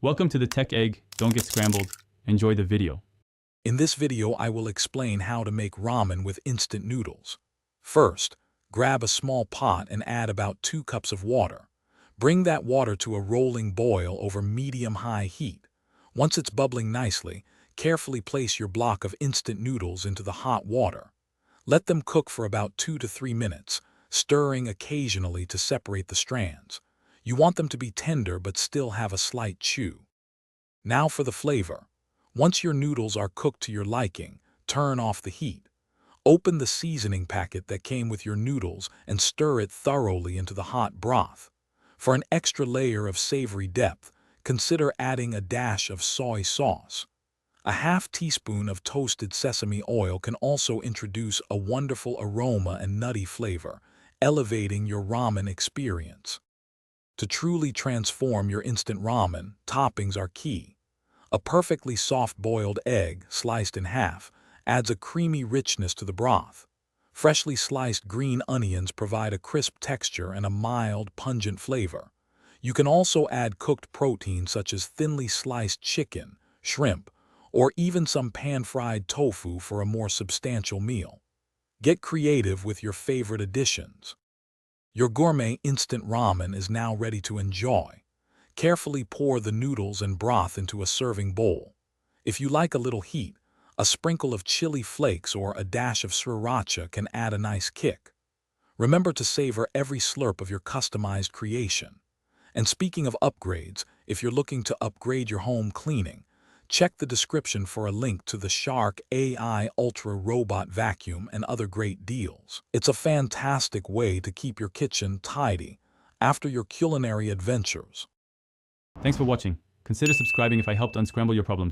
Welcome to the Tech Egg. Don't get scrambled. Enjoy the video. In this video, I will explain how to make ramen with instant noodles. First, grab a small pot and add about 2 cups of water. Bring that water to a rolling boil over medium-high heat. Once it's bubbling nicely, carefully place your block of instant noodles into the hot water. Let them cook for about 2 to 3 minutes, stirring occasionally to separate the strands. You want them to be tender but still have a slight chew. Now for the flavor. Once your noodles are cooked to your liking, turn off the heat. Open the seasoning packet that came with your noodles and stir it thoroughly into the hot broth. For an extra layer of savory depth, consider adding a dash of soy sauce. A half teaspoon of toasted sesame oil can also introduce a wonderful aroma and nutty flavor, elevating your ramen experience. To truly transform your instant ramen, toppings are key. A perfectly soft boiled egg, sliced in half, adds a creamy richness to the broth. Freshly sliced green onions provide a crisp texture and a mild, pungent flavor. You can also add cooked protein such as thinly sliced chicken, shrimp, or even some pan-fried tofu for a more substantial meal. Get creative with your favorite additions. Your gourmet instant ramen is now ready to enjoy. Carefully pour the noodles and broth into a serving bowl. If you like a little heat, a sprinkle of chili flakes or a dash of sriracha can add a nice kick. Remember to savor every slurp of your customized creation. And speaking of upgrades, if you're looking to upgrade your home cleaning, check the description for a link to the Shark AI Ultra Robot Vacuum and other great deals. It's a fantastic way to keep your kitchen tidy after your culinary adventures. Thanks for watching. Consider subscribing if I helped unscramble your problems.